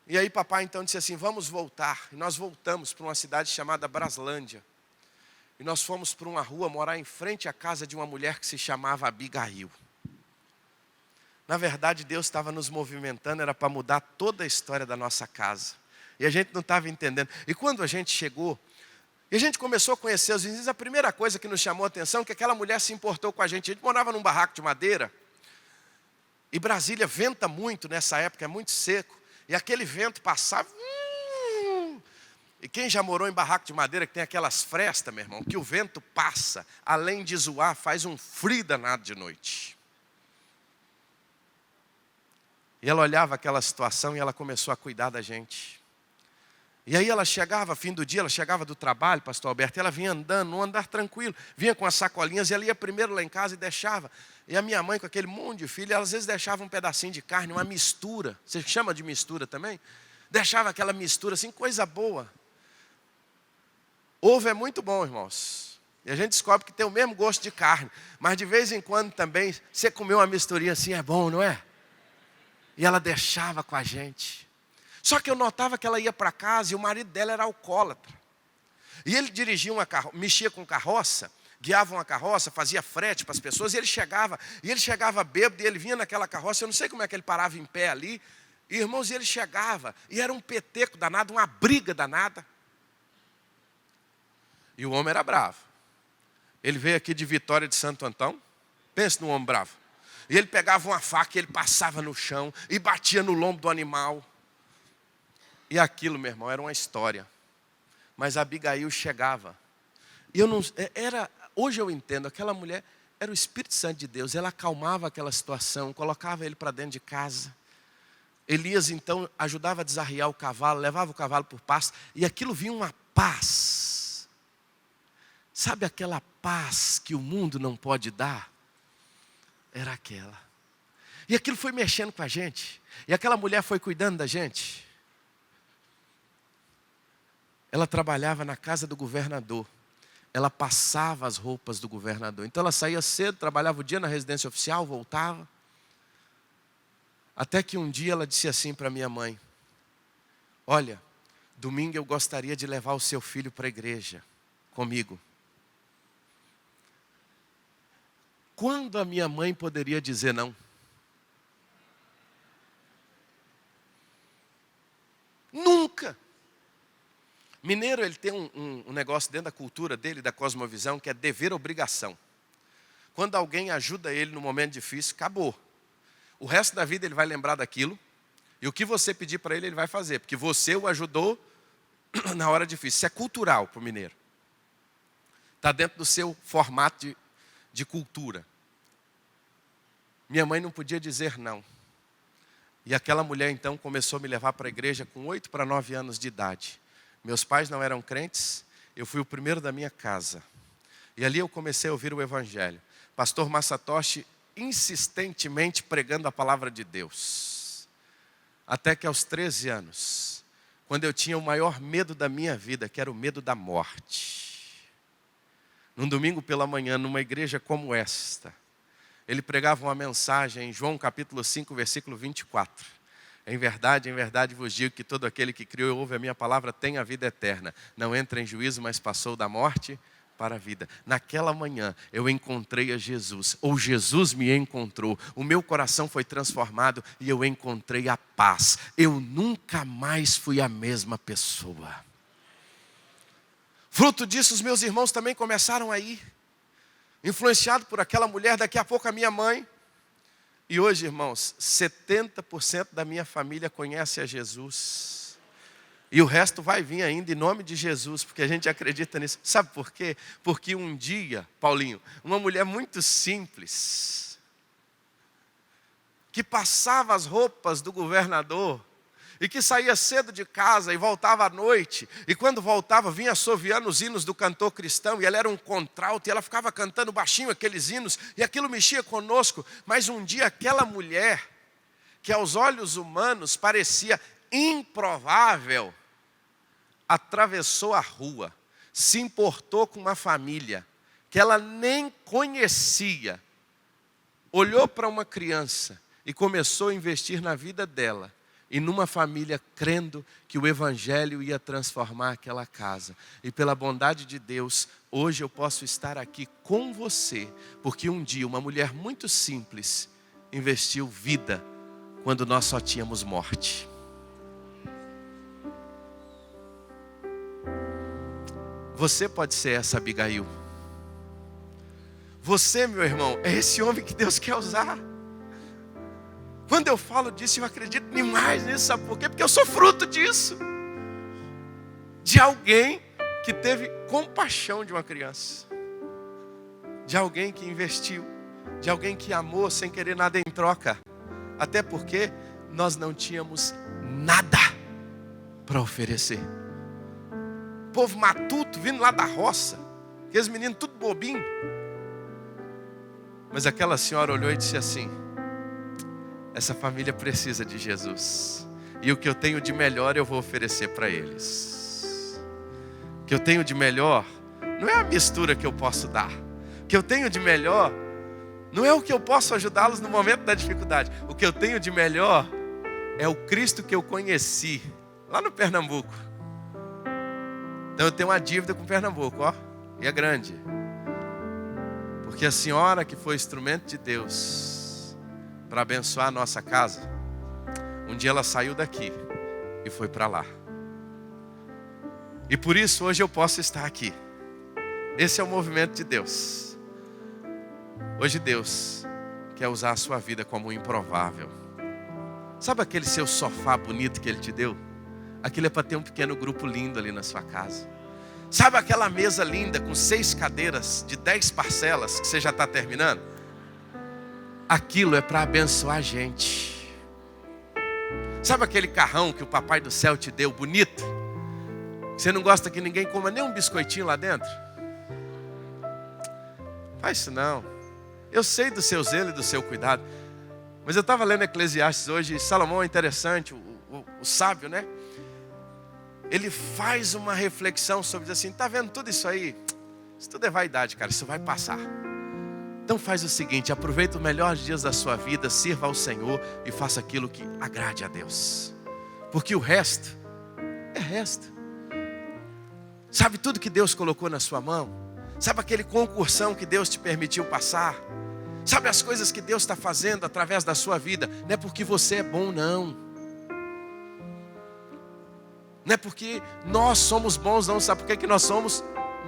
E aí papai então disse assim, vamos voltar. E nós voltamos para uma cidade chamada Braslândia. E nós fomos para uma rua morar em frente à casa de uma mulher que se chamava Abigail. Na verdade, Deus estava nos movimentando, era para mudar toda a história da nossa casa. E a gente não estava entendendo. E quando a gente chegou, e a gente começou a conhecer os vizinhos, a primeira coisa que nos chamou a atenção é que aquela mulher se importou com a gente. A gente morava num barraco de madeira, e Brasília venta muito nessa época, é muito seco. E aquele vento passava. E quem já morou em barraco de madeira, que tem aquelas frestas, meu irmão, que o vento passa, além de zoar, faz um frio danado de noite. E ela olhava aquela situação e ela começou a cuidar da gente. E aí ela chegava, fim do dia, ela chegava do trabalho, pastor Alberto, e ela vinha andando, num andar tranquilo, vinha com as sacolinhas e ela ia primeiro lá em casa e deixava. E a minha mãe, com aquele monte de filho, ela às vezes deixava um pedacinho de carne, uma mistura. Você chama de mistura também? Deixava aquela mistura assim, coisa boa. Ovo é muito bom, irmãos. E a gente descobre que tem o mesmo gosto de carne. Mas de vez em quando também, você comer uma misturinha assim é bom, não é? E ela deixava com a gente. Só que eu notava que ela ia para casa e o marido dela era alcoólatra. E ele dirigia mexia com carroça, guiava uma carroça, fazia frete para as pessoas, e ele chegava bêbado, e ele vinha naquela carroça, eu não sei como é que ele parava em pé ali. E, irmãos, ele chegava, e era um peteco danado, uma briga danada. E o homem era bravo. Ele veio aqui de Vitória de Santo Antão, pense num homem bravo. E ele pegava uma faca e ele passava no chão e batia no lombo do animal. E aquilo, meu irmão, era uma história. Mas a Abigail chegava. E eu não hoje eu entendo, aquela mulher era o Espírito Santo de Deus. Ela acalmava aquela situação, colocava ele para dentro de casa. Elias então ajudava a desarriar o cavalo, levava o cavalo por pasto, e aquilo vinha uma paz. Sabe aquela paz que o mundo não pode dar? Era aquela. E aquilo foi mexendo com a gente. E aquela mulher foi cuidando da gente. Ela trabalhava na casa do governador. Ela passava as roupas do governador. Então ela saía cedo, trabalhava o dia na residência oficial, voltava. Até que um dia ela disse assim para minha mãe: olha, domingo eu gostaria de levar o seu filho para a igreja comigo. Quando a minha mãe poderia dizer não? Nunca. Mineiro, ele tem um negócio dentro da cultura dele, da cosmovisão, que é dever obrigação. Quando alguém ajuda ele no momento difícil, acabou. O resto da vida ele vai lembrar daquilo, e o que você pedir para ele, ele vai fazer, porque você o ajudou na hora difícil. Isso é cultural para o mineiro. Está dentro do seu formato de cultura. Minha mãe não podia dizer não. E aquela mulher então começou a me levar para a igreja com 8 para 9 anos de idade. Meus pais não eram crentes, eu fui o primeiro da minha casa. E ali eu comecei a ouvir o evangelho. Pastor Massatoshi insistentemente pregando a palavra de Deus. Até que aos 13 anos, quando eu tinha o maior medo da minha vida, que era o medo da morte. Num domingo pela manhã, numa igreja como esta, ele pregava uma mensagem em João capítulo 5, versículo 24. Em verdade vos digo que todo aquele que criou e ouve a minha palavra tem a vida eterna. Não entra em juízo, mas passou da morte para a vida. Naquela manhã eu encontrei a Jesus, ou Jesus me encontrou. O meu coração foi transformado e eu encontrei a paz. Eu nunca mais fui a mesma pessoa. Fruto disso, os meus irmãos também começaram a ir. Influenciado por aquela mulher, daqui a pouco a minha mãe. E hoje, irmãos, 70% da minha família conhece a Jesus. E o resto vai vir ainda em nome de Jesus, porque a gente acredita nisso. Sabe por quê? Porque um dia, Paulinho, uma mulher muito simples, que passava as roupas do governador, e que saía cedo de casa e voltava à noite, e quando voltava vinha assoviando os hinos do cantor cristão, e ela era um contralto, e ela ficava cantando baixinho aqueles hinos, e aquilo mexia conosco. Mas um dia aquela mulher, que aos olhos humanos parecia improvável, atravessou a rua, se importou com uma família que ela nem conhecia, olhou para uma criança e começou a investir na vida dela, e numa família crendo que o evangelho ia transformar aquela casa. E pela bondade de Deus, hoje eu posso estar aqui com você, porque um dia uma mulher muito simples investiu vida quando nós só tínhamos morte. Você pode ser essa Abigail. Você, meu irmão, é esse homem que Deus quer usar. Quando eu falo disso, eu acredito demais nisso, sabe por quê? Porque eu sou fruto disso. De alguém que teve compaixão de uma criança. De alguém que investiu. De alguém que amou sem querer nada em troca. Até porque nós não tínhamos nada para oferecer. Povo matuto, vindo lá da roça. Aqueles meninos tudo bobinho. Mas aquela senhora olhou e disse assim: essa família precisa de Jesus. E o que eu tenho de melhor eu vou oferecer para eles. O que eu tenho de melhor não é a mistura que eu posso dar. O que eu tenho de melhor não é o que eu posso ajudá-los no momento da dificuldade. O que eu tenho de melhor é o Cristo que eu conheci lá no Pernambuco. Então eu tenho uma dívida com Pernambuco, ó. E é grande. Porque a senhora que foi instrumento de Deus para abençoar a nossa casa, um dia ela saiu daqui e foi para lá. E por isso hoje eu posso estar aqui. Esse é o movimento de Deus. Hoje Deus quer usar a sua vida como um improvável. Sabe aquele seu sofá bonito que Ele te deu? Aquilo é para ter um pequeno grupo lindo ali na sua casa. Sabe aquela mesa linda com 6 cadeiras de 10 parcelas que você já está terminando? Aquilo é para abençoar a gente. Sabe aquele carrão que o papai do céu te deu, bonito? Você não gosta que ninguém coma nem um biscoitinho lá dentro? Faz isso não. Eu sei do seu zelo e do seu cuidado. Mas eu estava lendo Eclesiastes hoje, e Salomão é interessante, o sábio, né? Ele faz uma reflexão sobre, diz assim, tá vendo tudo isso aí? Isso tudo é vaidade, cara, isso vai passar. Então faz o seguinte, aproveita os melhores dias da sua vida, sirva ao Senhor e faça aquilo que agrade a Deus. Porque o resto é resto. Sabe tudo que Deus colocou na sua mão? Sabe aquele concursão que Deus te permitiu passar? Sabe as coisas que Deus está fazendo através da sua vida? Não é porque você é bom, não. Não é porque nós somos bons, não. Sabe por que nós somos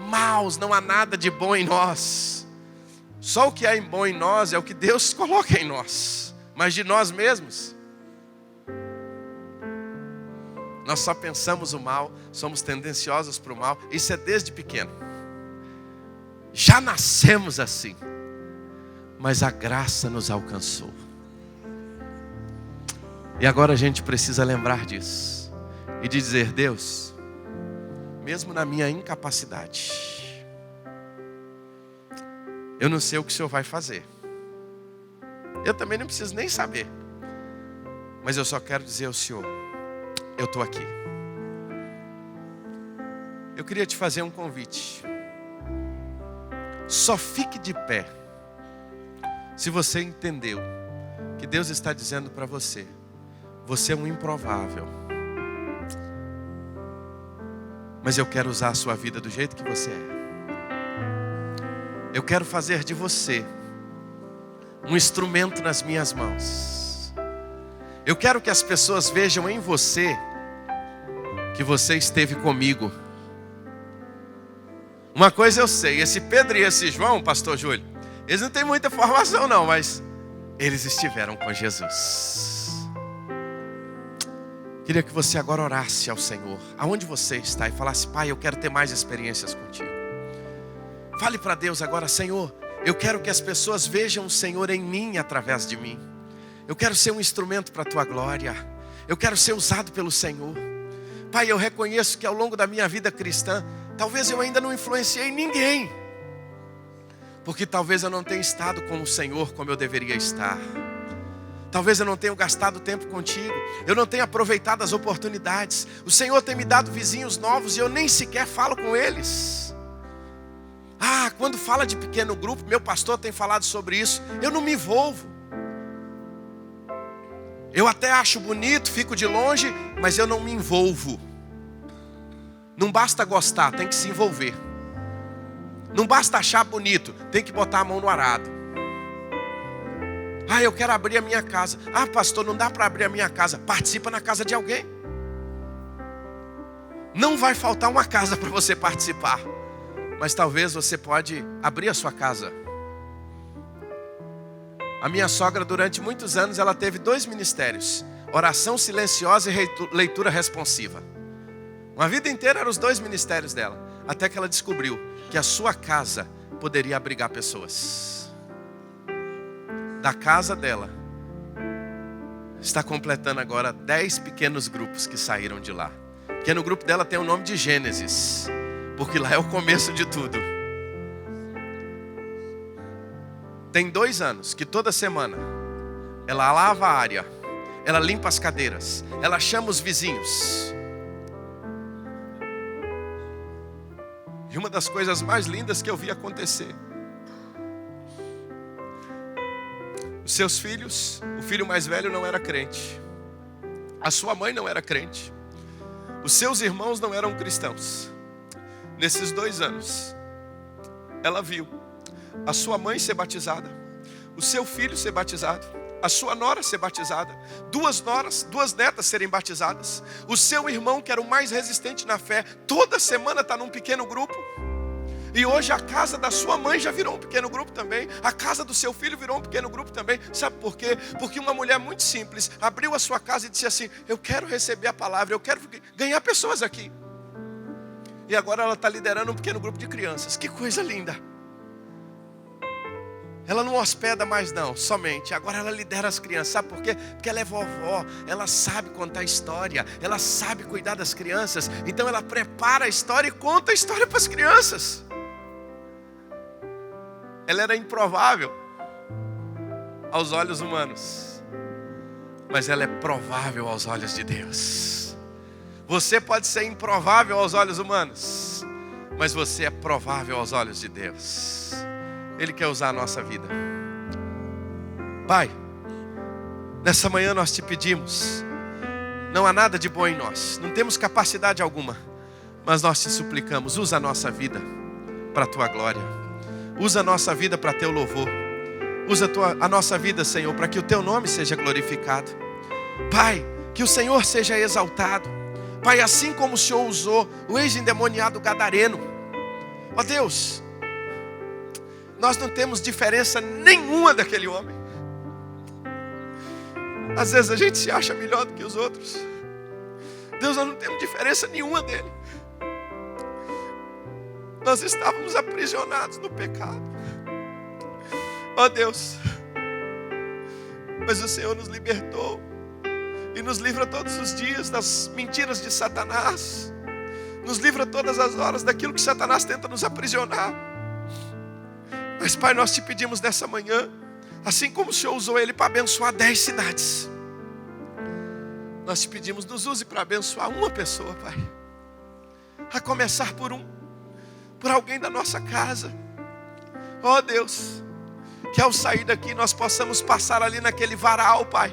maus? Não há nada de bom em nós. Só o que há em bom em nós é o que Deus coloca em nós. Mas de nós mesmos, nós só pensamos o mal, somos tendenciosos para o mal. Isso é desde pequeno. Já nascemos assim. mas a graça nos alcançou. E agora a gente precisa lembrar disso e de dizer: Deus, mesmo na minha incapacidade, eu não sei o que o Senhor vai fazer. Eu também não preciso nem saber. Mas eu só quero dizer ao Senhor: eu estou aqui. Eu queria te fazer um convite. Só fique de pé se você entendeu que Deus está dizendo para você: você é um improvável, mas eu quero usar a sua vida do jeito que você é. Eu quero fazer de você um instrumento nas minhas mãos. Eu quero que as pessoas vejam em você que você esteve comigo. Uma coisa eu sei, esse Pedro e esse João, pastor Júlio, eles não têm muita formação não, mas eles estiveram com Jesus. Queria que você agora orasse ao Senhor, aonde você está, e falasse: Pai, eu quero ter mais experiências contigo. Fale para Deus agora: Senhor, eu quero que as pessoas vejam o Senhor em mim, através de mim. Eu quero ser um instrumento para a tua glória. Eu quero ser usado pelo Senhor. Pai, eu reconheço que ao longo da minha vida cristã, talvez eu ainda não influenciei ninguém, porque talvez eu não tenha estado com o Senhor como eu deveria estar. Talvez eu não tenha gastado tempo contigo. Eu não tenha aproveitado as oportunidades. O Senhor tem me dado vizinhos novos e eu nem sequer falo com eles. Quando fala de pequeno grupo, meu pastor tem falado sobre isso, eu não me envolvo. Eu até acho bonito, fico de longe, mas eu não me envolvo. Não basta gostar, tem que se envolver. Não basta achar bonito, tem que botar a mão no arado. Eu quero abrir a minha casa. Pastor, não dá para abrir a minha casa. Participa na casa de alguém. Não vai faltar uma casa para você participar. Mas talvez você pode abrir a sua casa. A minha sogra, durante muitos anos, ela teve 2 ministérios: oração silenciosa e leitura responsiva. Uma vida inteira eram os 2 ministérios dela. Até que ela descobriu que a sua casa poderia abrigar pessoas. Da casa dela, está completando agora 10 pequenos grupos que saíram de lá. O pequeno grupo dela tem o nome de Gênesis, porque lá é o começo de tudo. Tem 2 anos que toda semana ela lava a área, ela limpa as cadeiras, ela chama os vizinhos. E uma das coisas mais lindas que eu vi acontecer: os seus filhos, o filho mais velho não era crente, a sua mãe não era crente, os seus irmãos não eram cristãos. Nesses 2 anos, ela viu a sua mãe ser batizada, o seu filho ser batizado, a sua nora ser batizada, 2 netas serem batizadas, o seu irmão, que era o mais resistente na fé, toda semana está num pequeno grupo. E hoje a casa da sua mãe já virou um pequeno grupo também. A casa do seu filho virou um pequeno grupo também. Sabe por quê? Porque uma mulher muito simples abriu a sua casa e disse assim: eu quero receber a palavra, eu quero ganhar pessoas aqui. E agora ela está liderando um pequeno grupo de crianças. Que coisa linda. Ela não hospeda mais não, somente. Agora ela lidera as crianças. Sabe por quê? Porque ela é vovó. Ela sabe contar história. Ela sabe cuidar das crianças. Então ela prepara a história e conta a história para as crianças. Ela era improvável aos olhos humanos, mas ela é provável aos olhos de Deus. Você pode ser improvável aos olhos humanos, mas você é provável aos olhos de Deus. Ele quer usar a nossa vida. Pai, nessa manhã nós te pedimos. Não há nada de bom em nós, não temos capacidade alguma, mas nós te suplicamos: usa a nossa vida para a tua glória. Usa a nossa vida para teu louvor. Usa a nossa vida, Senhor, para que o teu nome seja glorificado. Pai, que o Senhor seja exaltado. Pai, assim como o Senhor usou o ex-endemoniado gadareno. Ó Deus, nós não temos diferença nenhuma daquele homem. Às vezes a gente se acha melhor do que os outros. Deus, nós não temos diferença nenhuma dele. Nós estávamos aprisionados no pecado. Ó Deus, mas o Senhor nos libertou e nos livra todos os dias das mentiras de Satanás, nos livra todas as horas daquilo que Satanás tenta nos aprisionar. Mas Pai, nós te pedimos nessa manhã, assim como o Senhor usou ele para abençoar 10 cidades, nós te pedimos, nos use para abençoar uma pessoa, Pai, a começar por alguém da nossa casa. Ó Deus, que ao sair daqui nós possamos passar ali naquele varal, Pai,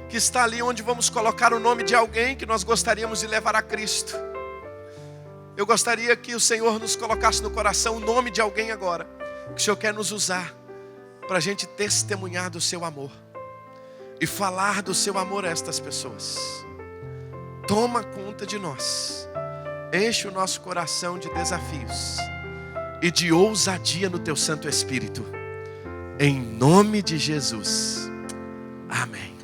que está ali onde vamos colocar o nome de alguém que nós gostaríamos de levar a Cristo. Eu gostaria que o Senhor nos colocasse no coração o nome de alguém agora, que o Senhor quer nos usar para a gente testemunhar do seu amor e falar do seu amor a estas pessoas. Toma conta de nós, enche o nosso coração de desafios e de ousadia no teu Santo Espírito, em nome de Jesus, amém.